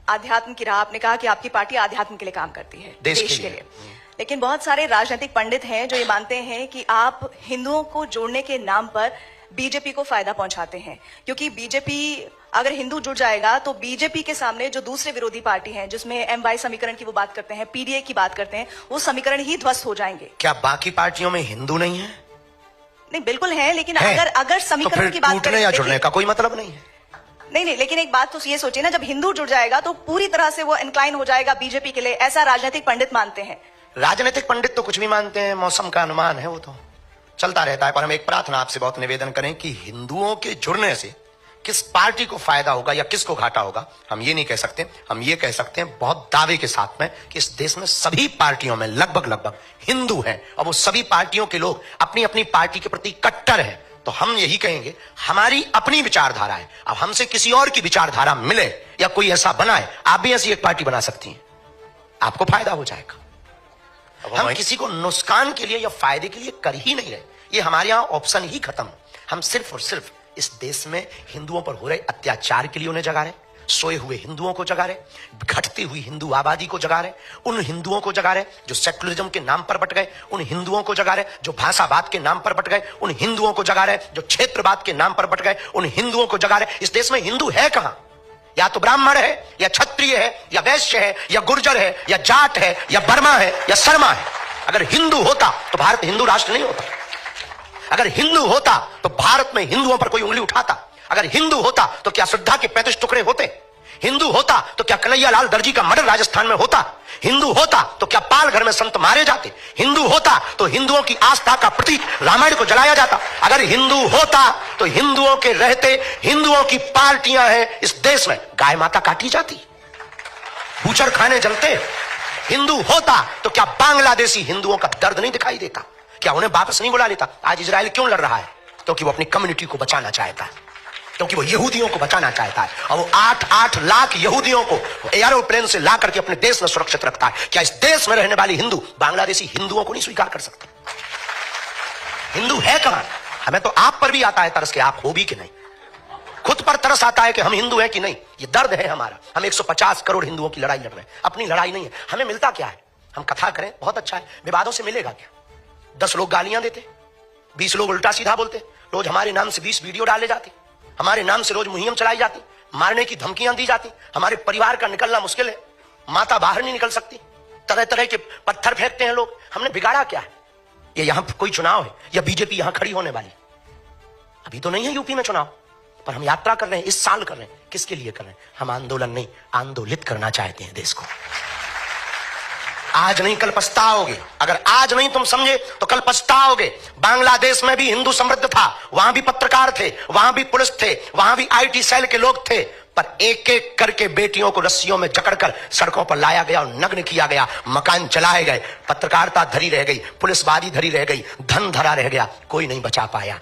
आध्यात्म की राह, आपने कहा कि आपकी पार्टी आध्यात्म के लिए काम करती है, देश के लिए। लेकिन बहुत सारे राजनीतिक पंडित हैं जो ये मानते हैं कि आप हिंदुओं को जोड़ने के नाम पर बीजेपी को फायदा पहुंचाते हैं, क्योंकि बीजेपी अगर हिंदू जुड़ जाएगा तो बीजेपी के सामने जो दूसरे विरोधी पार्टी हैं, जिसमें MY समीकरण की वो बात करते हैं, PDA की बात करते हैं, वो समीकरण ही ध्वस्त हो जाएंगे। क्या बाकी पार्टियों में हिंदू नहीं है? नहीं, बिल्कुल है, लेकिन अगर समीकरण तो की बात करें या जुड़ने का कोई मतलब नहीं है। नहीं, लेकिन एक बात तो ये सोचिए ना, जब हिंदू जुड़ जाएगा तो पूरी तरह से वो इंक्लाइन हो जाएगा बीजेपी के लिए, ऐसा राजनीतिक पंडित मानते हैं। राजनीतिक पंडित तो कुछ भी मानते हैं, मौसम का अनुमान है, वो तो चलता रहता है। पर हम एक प्रार्थना आपसे बहुत निवेदन करें कि हिंदुओं के जुड़ने से किस पार्टी को फायदा होगा या किसको घाटा होगा, हम ये नहीं कह सकते। हम ये कह सकते हैं बहुत दावे के साथ में कि इस देश में सभी पार्टियों में लगभग हिंदू हैं, और वो सभी पार्टियों के लोग अपनी अपनी पार्टी के प्रति कट्टर हैं। तो हम यही कहेंगे, हमारी अपनी विचारधारा है। अब हमसे किसी और की विचारधारा मिले या कोई ऐसा बनाए, आप भी ऐसी एक पार्टी बना सकती हैं, आपको फायदा हो जाएगा। हम किसी को नुकसान के लिए या फायदे के लिए कर ही नहीं रहे, ये हमारे यहां ऑप्शन ही खत्म। हम सिर्फ और सिर्फ इस देश में हिंदुओं पर हो रहे अत्याचार के लिए उन्हें जगा रहे, सोए हुए हिंदुओं को जगा रहे, घटती हुई हिंदू आबादी को जगा रहे, उन हिंदुओं को जगा रहे जो सेकुलरिज्म के नाम पर बट गए, उन हिंदुओं को जगा रहे जो भाषावाद के नाम पर बट गए, उन हिंदुओं को जगा रहे जो क्षेत्रवाद के नाम पर बट गए, उन हिंदुओं को जगा रहे। इस देश में हिंदू है कहां? या तो ब्राह्मण है, या क्षत्रिय है, या वैश्य है, या गुर्जर है, या जाट है, या बर्मा है, या शर्मा है। अगर हिंदू होता तो भारत हिंदू राष्ट्र नहीं होता। अगर हिंदू होता तो भारत में हिंदुओं पर कोई उंगली उठाता। अगर हिंदू होता तो क्या श्रद्धा के 35 टुकड़े होते? हिंदू होता तो क्या कन्हैयालाल दर्जी का मर्डर राजस्थान में होता? हिंदू होता तो क्या पाल घर में संत मारे जाते? हिंदू होता तो हिंदुओं की आस्था का प्रतीक रामायण को जलाया जाता। अगर हिंदू होता तो हिंदुओं के रहते हिंदुओं की पार्टियां हैं इस देश में गाय माता काटी जाती, बूचर खाने जलते। हिंदू होता तो क्या बांग्लादेशी हिंदुओं का दर्द नहीं दिखाई देता? क्या उन्हें वापस नहीं बुला लेता? आज इजराइल क्यों लड़ रहा है? क्योंकि वो अपनी कम्युनिटी को बचाना चाहता है, क्योंकि वो यहूदियों को बचाना चाहता है, और वो 8-8 लाख यहूदियों को एयरोप्लेन से ला करके अपने देश में सुरक्षित रखता है। क्या इस देश में रहने वाले हिंदू बांग्लादेशी हिंदुओं को नहीं स्वीकार कर सकते? हिंदू है कहां? हमें तो आप पर भी आता है तरस के आप हो भी कि नहीं, खुद पर तरस आता है कि हम हिंदू हैं कि नहीं। ये दर्द है हमारा। हम 150 करोड़ हिंदुओं की लड़ाई लड़ रहे हैं, अपनी लड़ाई नहीं है। हमें मिलता क्या है? हम कथा करें, बहुत अच्छा है, विवादों से मिलेगा क्या? 10 लोग गालियां देते, 20 लोग उल्टा सीधा बोलते, रोज हमारे नाम से 20 वीडियो डाले जाते, हमारे नाम से रोज मुहिम चलाई जाती, मारने की धमकियां दी जाती, हमारे परिवार का निकलना मुश्किल है, माता बाहर नहीं निकल सकती, तरह तरह के पत्थर फेंकते हैं लोग। हमने बिगाड़ा क्या है? ये यहां कोई चुनाव है या बीजेपी यहां खड़ी होने वाली? अभी तो नहीं है यूपी में चुनाव, पर हम यात्रा कर रहे हैं, इस साल कर रहे हैं। किसके लिए कर रहे हैं? हम आंदोलन नहीं, आंदोलित करना चाहते हैं देश को। आज नहीं कल पछताओगे। अगर आज नहीं तुम समझे तो कल पछताओगे। बांग्लादेश में भी हिंदू समृद्ध था, वहां भी पत्रकार थे, वहां भी पुलिस थे, वहां भी IT सेल के लोग थे, पर एक एक करके बेटियों को रस्सियों में जकड़कर सड़कों पर लाया गया और नग्न किया गया, मकान जलाए गए, पत्रकारिता धरी रह गई, पुलिसवादी धरी रह गई, धन धरा रह गया, कोई नहीं बचा पाया।